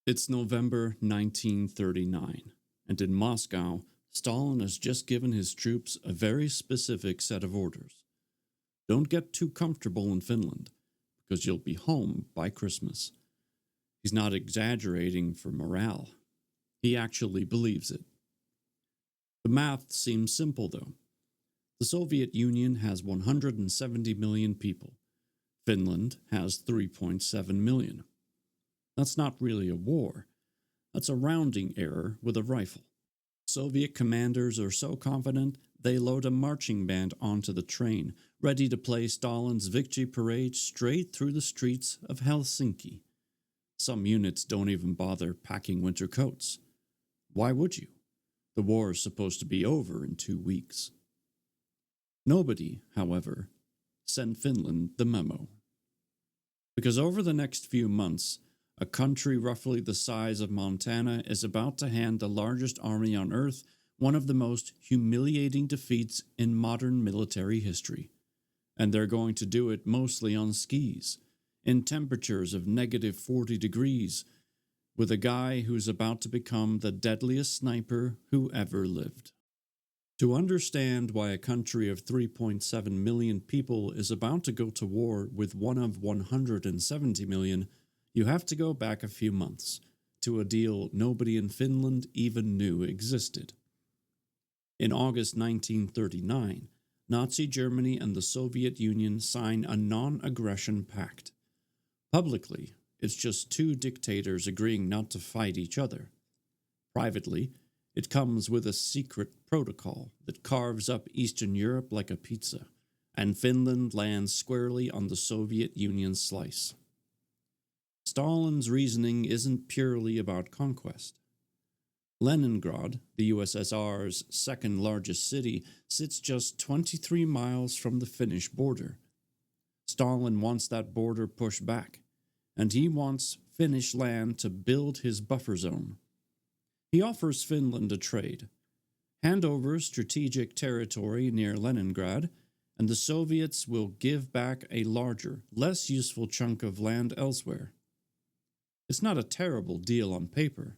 It's November 1939, and in Moscow, Stalin has just given his troops a very specific set of orders. Don't get too comfortable in Finland, because you'll be home by Christmas. He's not exaggerating for morale. He actually believes it. The math seems simple, though. The Soviet Union has 170 million people. Finland has 3.7 million. That's not really a war. That's a rounding error with a rifle. Soviet commanders are so confident they load a marching band onto the train, ready to play Stalin's victory parade straight through the streets of Helsinki. Some units don't even bother packing winter coats. Why would you? The war is supposed to be over in 2 weeks. Nobody, however, sent Finland the memo. Because over the next few months, a country roughly the size of Montana is about to hand the largest army on Earth one of the most humiliating defeats in modern military history. And they're going to do it mostly on skis, in temperatures of -40 degrees, with a guy who's about to become the deadliest sniper who ever lived. To understand why a country of 3.7 million people is about to go to war with one of 170 million, you have to go back a few months, to a deal nobody in Finland even knew existed. In August 1939, Nazi Germany and the Soviet Union sign a non-aggression pact. Publicly, it's just two dictators agreeing not to fight each other. Privately, it comes with a secret protocol that carves up Eastern Europe like a pizza, and Finland lands squarely on the Soviet Union's slice. Stalin's reasoning isn't purely about conquest. Leningrad, the USSR's second largest city, sits just 23 miles from the Finnish border. Stalin wants that border pushed back, and he wants Finnish land to build his buffer zone. He offers Finland a trade. Hand over strategic territory near Leningrad, and the Soviets will give back a larger, less useful chunk of land elsewhere. It's not a terrible deal on paper.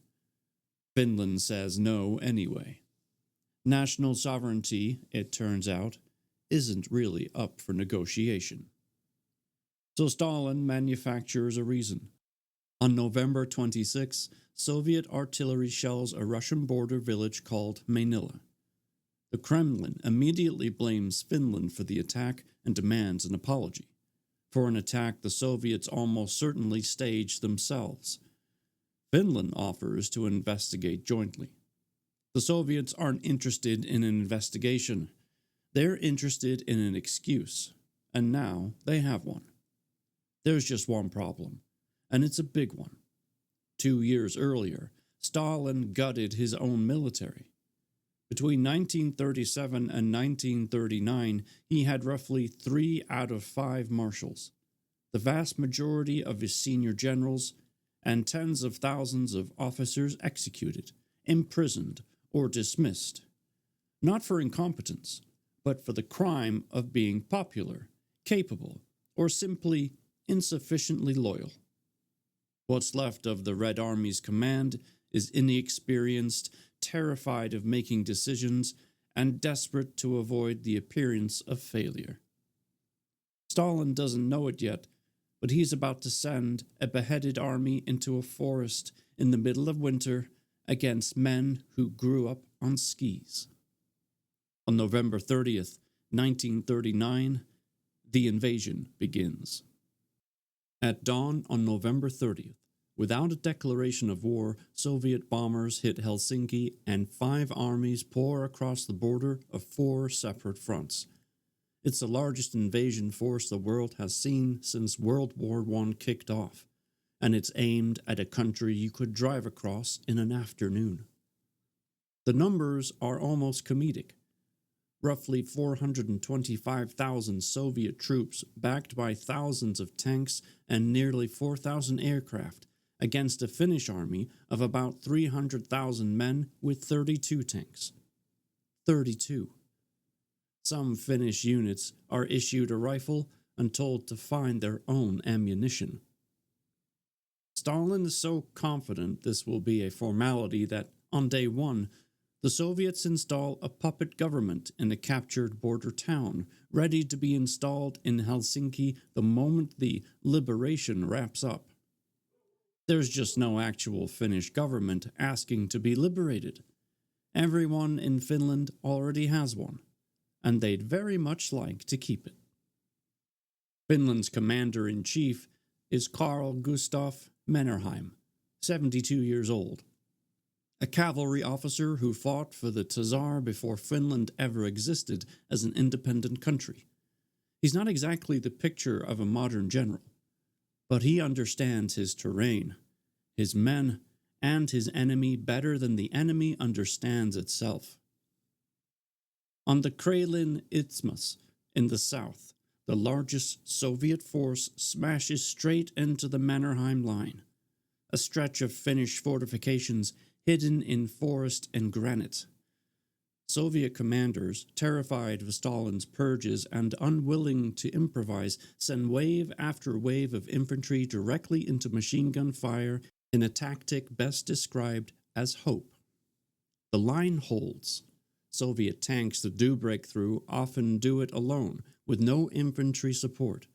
Finland says no anyway. National sovereignty, it turns out, isn't really up for negotiation. So Stalin manufactures a reason. On November 26, Soviet artillery shells a Russian border village called Manila. The Kremlin immediately blames Finland for the attack and demands an apology. For an attack the Soviets almost certainly staged themselves. Finland offers to investigate jointly. The Soviets aren't interested in an investigation. They're interested in an excuse, and now they have one. There's just one problem, and it's a big one. 2 years earlier, Stalin gutted his own military. Between 1937 and 1939, he had roughly 3 out of 5 marshals, the vast majority of his senior generals, and tens of thousands of officers executed, imprisoned, or dismissed. Not for incompetence, but for the crime of being popular, capable, or simply insufficiently loyal. What's left of the Red Army's command is inexperienced, terrified of making decisions, and desperate to avoid the appearance of failure. Stalin doesn't know it yet, but he's about to send a beheaded army into a forest in the middle of winter against men who grew up on skis. On November 30th, 1939, the invasion begins. At dawn on November 30th, without a declaration of war, Soviet bombers hit Helsinki and 5 armies pour across the border of 4 separate fronts. It's the largest invasion force the world has seen since World War I kicked off, and it's aimed at a country you could drive across in an afternoon. The numbers are almost comedic. Roughly 425,000 Soviet troops backed by thousands of tanks and nearly 4,000 aircraft against a Finnish army of about 300,000 men with 32 tanks. 32. Some Finnish units are issued a rifle and told to find their own ammunition. Stalin is so confident this will be a formality that, on day one, the Soviets install a puppet government in a captured border town, ready to be installed in Helsinki the moment the liberation wraps up. There's just no actual Finnish government asking to be liberated. Everyone in Finland already has one, and they'd very much like to keep it. Finland's commander-in-chief is Carl Gustaf Mannerheim, 72 years old. A cavalry officer who fought for the Tsar before Finland ever existed as an independent country. He's not exactly the picture of a modern general, but he understands his terrain, his men, and his enemy better than the enemy understands itself. On the Kralin Isthmus in the south, the largest Soviet force smashes straight into the Mannerheim Line, a stretch of Finnish fortifications hidden in forest and granite. Soviet commanders, terrified of Stalin's purges and unwilling to improvise, send wave after wave of infantry directly into machine gun fire in a tactic best described as hope. The line holds. Soviet tanks that do break through often do it alone, with no infantry support,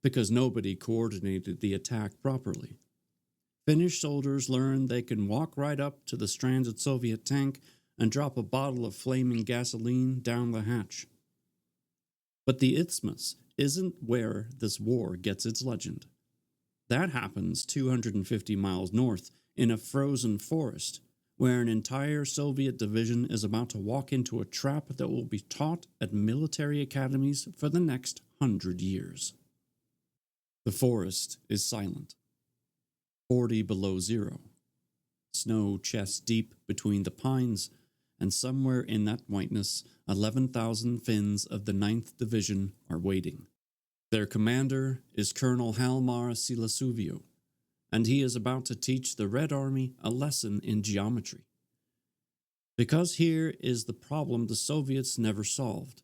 because nobody coordinated the attack properly. Finnish soldiers learn they can walk right up to the stranded Soviet tank and drop a bottle of flaming gasoline down the hatch. But the Isthmus isn't where this war gets its legend. That happens 250 miles north in a frozen forest, where an entire Soviet division is about to walk into a trap that will be taught at military academies for the next 100 years. The forest is silent. 40 below zero. Snow chest deep between the pines, and somewhere in that whiteness, 11,000 Finns of the 9th Division are waiting. Their commander is Colonel Halmar Silasuvio, and he is about to teach the Red Army a lesson in geometry. Because here is the problem the Soviets never solved.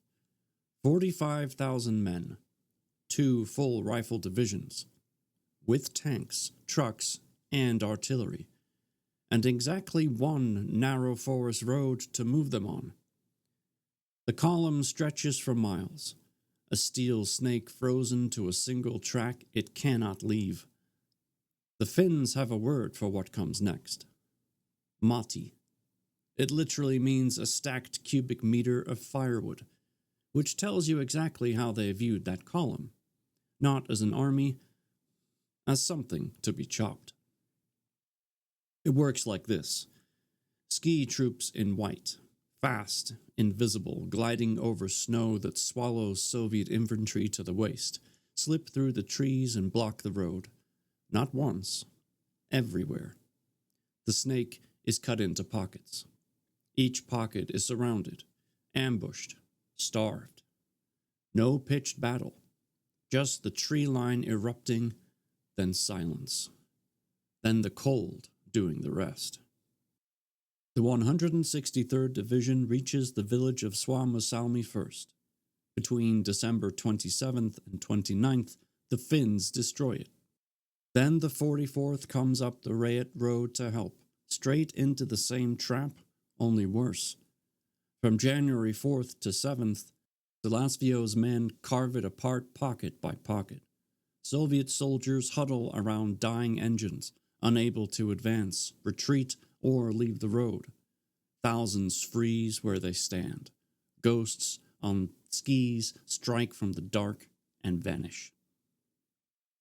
45,000 men, 2 full rifle divisions, with tanks, trucks, and artillery, and exactly 1 narrow forest road to move them on. The column stretches for miles, a steel snake frozen to a single track it cannot leave. The Finns have a word for what comes next. Mati. It literally means a stacked cubic meter of firewood, which tells you exactly how they viewed that column, not as an army, as something to be chopped. It works like this. Ski troops in white, fast, invisible, gliding over snow that swallows Soviet infantry to the waist, slip through the trees and block the road. Not once, everywhere. The snake is cut into pockets. Each pocket is surrounded, ambushed, starved. No pitched battle, just the tree line erupting, then silence. Then the cold doing the rest. The 163rd Division reaches the village of Suomussalmi first. Between December 27th and 29th, the Finns destroy it. Then the 44th comes up the Raate road to help, straight into the same trap, only worse. From January 4th to 7th, Silasvio's men carve it apart pocket by pocket. Soviet soldiers huddle around dying engines, unable to advance, retreat, or leave the road. Thousands freeze where they stand. Ghosts on skis strike from the dark and vanish.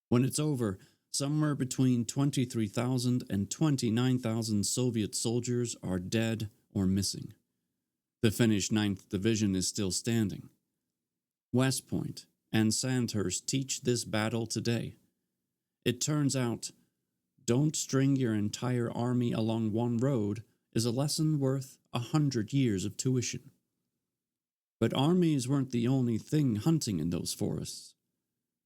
When it's over, somewhere between 23,000 and 29,000 Soviet soldiers are dead or missing. The Finnish 9th Division is still standing. West Point and Sandhurst teach this battle today. It turns out, don't string your entire army along one road is a lesson worth 100 years of tuition. But armies weren't the only thing hunting in those forests.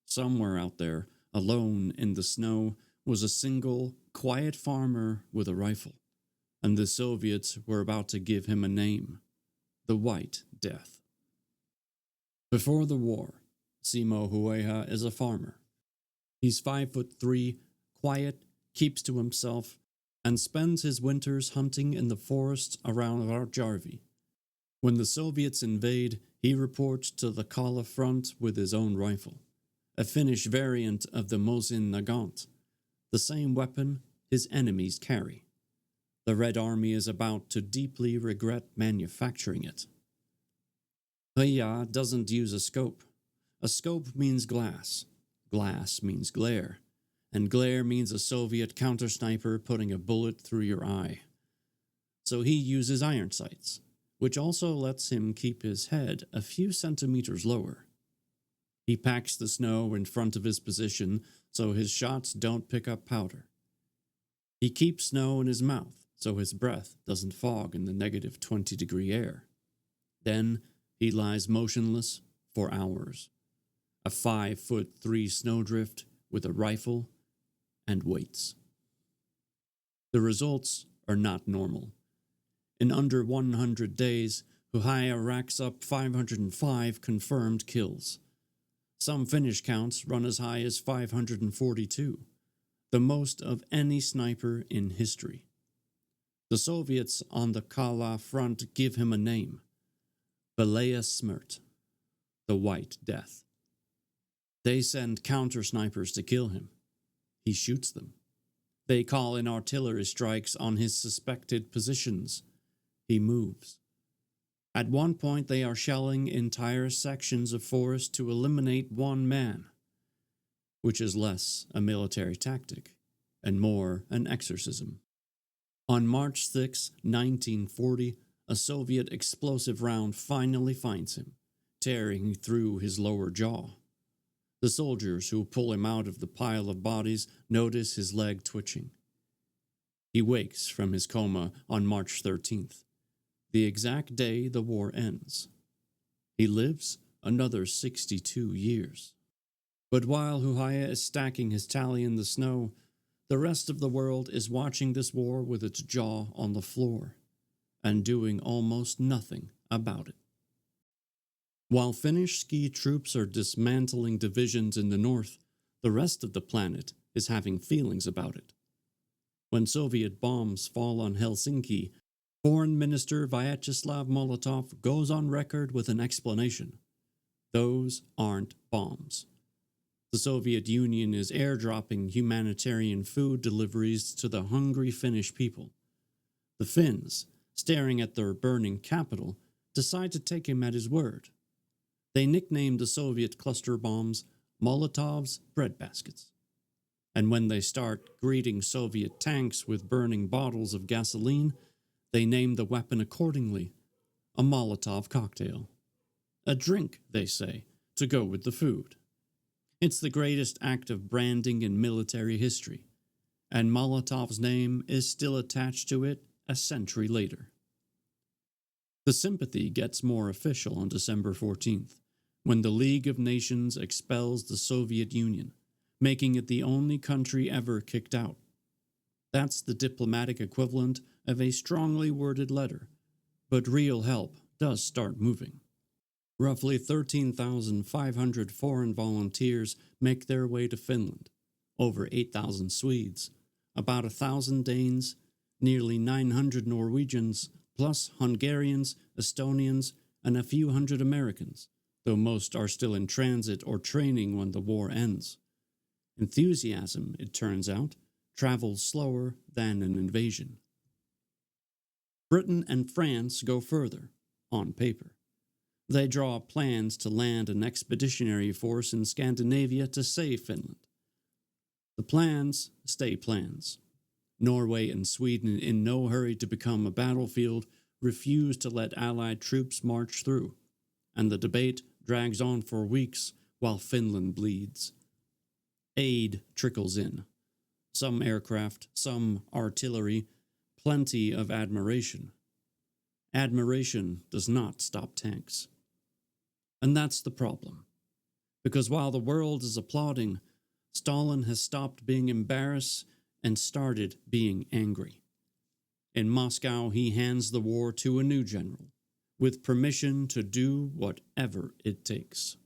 Somewhere out there, alone in the snow, was a single, quiet farmer with a rifle, and the Soviets were about to give him a name, the White Death. Before the war, Simo Hueha is a farmer. He's 5'3", quiet, keeps to himself, and spends his winters hunting in the forests around Varjarvi. When the Soviets invade, he reports to the Kala front with his own rifle, a Finnish variant of the Mosin Nagant, the same weapon his enemies carry. The Red Army is about to deeply regret manufacturing it. Haya doesn't use a scope. A scope means glass. Glass means glare. And glare means a Soviet counter-sniper putting a bullet through your eye. So he uses iron sights, which also lets him keep his head a few centimeters lower. He packs the snow in front of his position so his shots don't pick up powder. He keeps snow in his mouth so his breath doesn't fog in the negative 20-degree air. Then he lies motionless for hours, a 5'3" snowdrift with a rifle, and waits. The results are not normal. In under 100 days, Huhaya racks up 505 confirmed kills. Some Finnish counts run as high as 542, the most of any sniper in history. The Soviets on the Kala front give him a name, Belaya Smrt, the White Death. They send counter-snipers to kill him. He shoots them. They call in artillery strikes on his suspected positions. He moves. At one point, they are shelling entire sections of forest to eliminate one man, which is less a military tactic and more an exorcism. On March 6, 1940, a Soviet explosive round finally finds him, tearing through his lower jaw. The soldiers who pull him out of the pile of bodies notice his leg twitching. He wakes from his coma on March 13th, the exact day the war ends. He lives another 62 years. But while Huhaya is stacking his tally in the snow, the rest of the world is watching this war with its jaw on the floor and doing almost nothing about it. While Finnish ski troops are dismantling divisions in the north, the rest of the planet is having feelings about it. When Soviet bombs fall on Helsinki, Foreign Minister Vyacheslav Molotov goes on record with an explanation. Those aren't bombs. The Soviet Union is airdropping humanitarian food deliveries to the hungry Finnish people. The Finns, staring at their burning capital, decide to take him at his word. They nicknamed the Soviet cluster bombs Molotov's breadbaskets. And when they start greeting Soviet tanks with burning bottles of gasoline, they name the weapon accordingly, a Molotov cocktail. A drink, they say, to go with the food. It's the greatest act of branding in military history, and Molotov's name is still attached to it a century later. The sympathy gets more official on December 14th, when the League of Nations expels the Soviet Union, making it the only country ever kicked out. That's the diplomatic equivalent of a strongly worded letter, but real help does start moving. Roughly 13,500 foreign volunteers make their way to Finland, over 8,000 Swedes, about 1,000 Danes, nearly 900 Norwegians, plus Hungarians, Estonians, and a few hundred Americans, though most are still in transit or training when the war ends. Enthusiasm, it turns out, travels slower than an invasion. Britain and France go further, on paper. They draw plans to land an expeditionary force in Scandinavia to save Finland. The plans stay plans. Norway and Sweden, in no hurry to become a battlefield, refuse to let Allied troops march through, and the debate drags on for weeks while Finland bleeds. Aid trickles in. Some aircraft, some artillery, plenty of admiration. Admiration does not stop tanks. And that's the problem. Because while the world is applauding, Stalin has stopped being embarrassed and started being angry. In Moscow, he hands the war to a new general, with permission to do whatever it takes.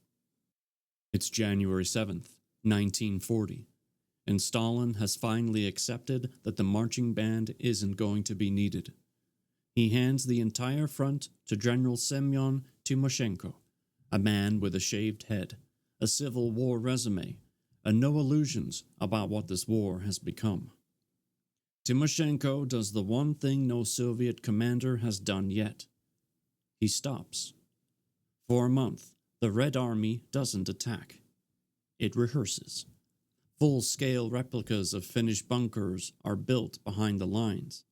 It's January 7th, 1940, and Stalin has finally accepted that the marching band isn't going to be needed. He hands the entire front to General Semyon Timoshenko, a man with a shaved head, a Civil War resume, and no illusions about what this war has become. Timoshenko does the one thing no Soviet commander has done yet. He stops. For a month, the Red Army doesn't attack. It rehearses. Full-scale replicas of Finnish bunkers are built behind the lines.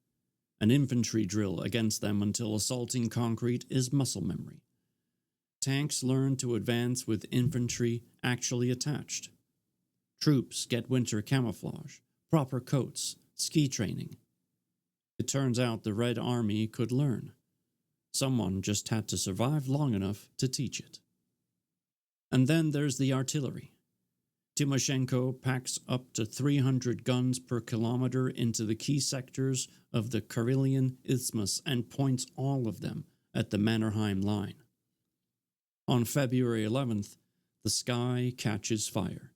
An infantry drill against them until assaulting concrete is muscle memory. Tanks learn to advance with infantry actually attached. Troops get winter camouflage, proper coats, ski training. It turns out the Red Army could learn. Someone just had to survive long enough to teach it. And then there's the artillery. Timoshenko packs up to 300 guns per kilometer into the key sectors of the Karelian Isthmus and points all of them at the Mannerheim line. On February 11th, the sky catches fire.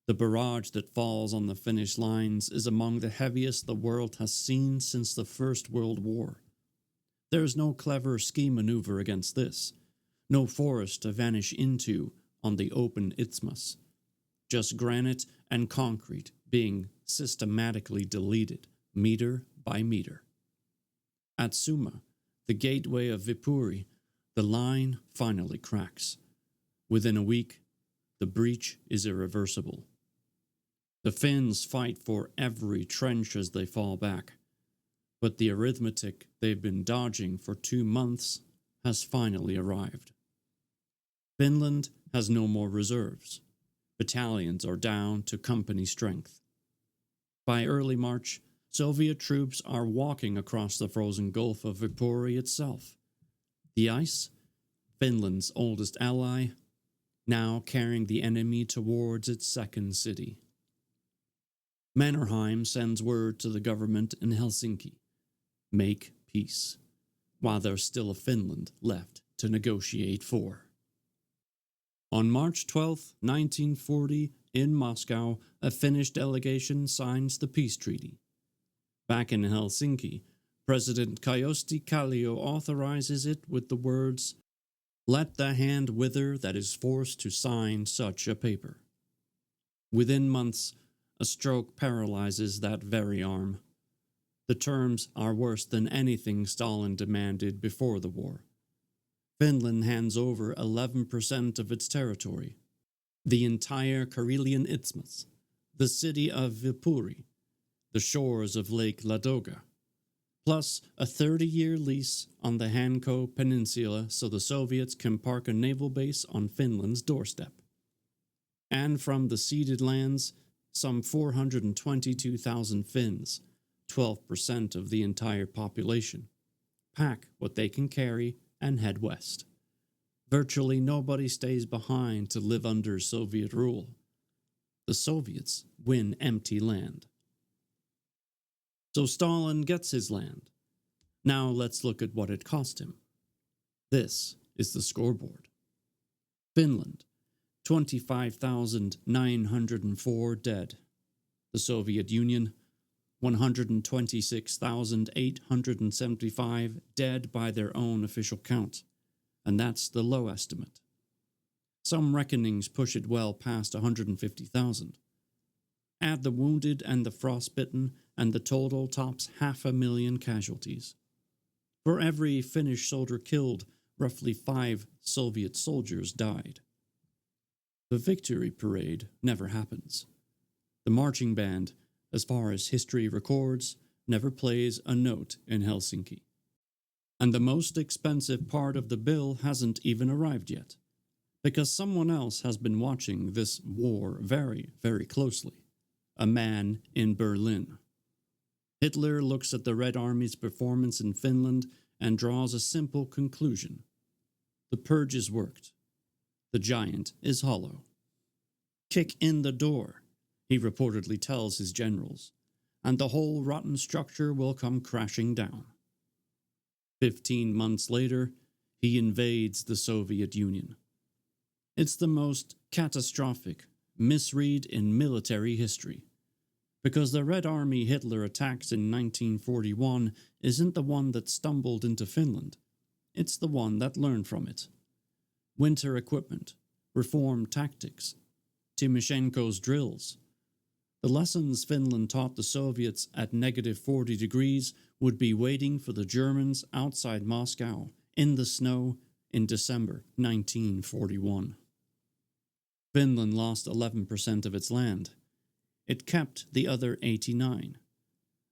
The barrage that falls on the Finnish lines is among the heaviest the world has seen since the First World War. There is no clever ski maneuver against this, no forest to vanish into on the open isthmus, just granite and concrete being systematically deleted, meter by meter. At Suma, the gateway of Viipuri, the line finally cracks. Within a week, the breach is irreversible. The Finns fight for every trench as they fall back, but the arithmetic they've been dodging for 2 months has finally arrived. Finland has no more reserves. Battalions are down to company strength. By early March, Soviet troops are walking across the frozen Gulf of Viipuri itself. The ice, Finland's oldest ally, now carrying the enemy towards its second city. Mannerheim sends word to the government in Helsinki. Make peace, while there's still a Finland left to negotiate for. On March 12, 1940, in Moscow, a Finnish delegation signs the peace treaty. Back in Helsinki, President Kyösti Kallio authorizes it with the words, "Let the hand wither that is forced to sign such a paper." Within months, a stroke paralyzes that very arm. The terms are worse than anything Stalin demanded before the war. Finland hands over 11% of its territory, the entire Karelian Isthmus, the city of Viipuri, the shores of Lake Ladoga, plus a 30-year lease on the Hanko Peninsula so the Soviets can park a naval base on Finland's doorstep. And from the ceded lands, some 422,000 Finns, 12% of the entire population, pack what they can carry and head west. Virtually nobody stays behind to live under Soviet rule. The Soviets win empty land. So Stalin gets his land. Now let's look at what it cost him. This is the scoreboard. Finland, 25,904 dead. The Soviet Union, 126,875 dead by their own official count, and that's the low estimate. Some reckonings push it well past 150,000. Add the wounded and the frostbitten, and the total tops 500,000 casualties. For every Finnish soldier killed, roughly 5 Soviet soldiers died. The victory parade never happens. The marching band, as far as history records, never plays a note in Helsinki. And the most expensive part of the bill hasn't even arrived yet, because someone else has been watching this war very, very closely. A man in Berlin. Hitler looks at the Red Army's performance in Finland and draws a simple conclusion. The purge is worked. The giant is hollow. "Kick in the door," he reportedly tells his generals, "and the whole rotten structure will come crashing down." 15 months later, he invades the Soviet Union. It's the most catastrophic misread in military history, Because the Red Army Hitler attacks in 1941 isn't the one that stumbled into Finland, it's the one that learned from it. Winter equipment, reformed tactics, Timoshenko's drills. The lessons Finland taught the Soviets at -40 degrees would be waiting for the Germans outside Moscow, in the snow, in December 1941. Finland lost 11% of its land. It kept the other 89%,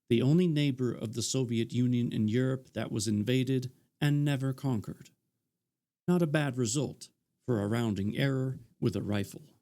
the only neighbor of the Soviet Union in Europe that was invaded and never conquered. Not a bad result for a rounding error with a rifle.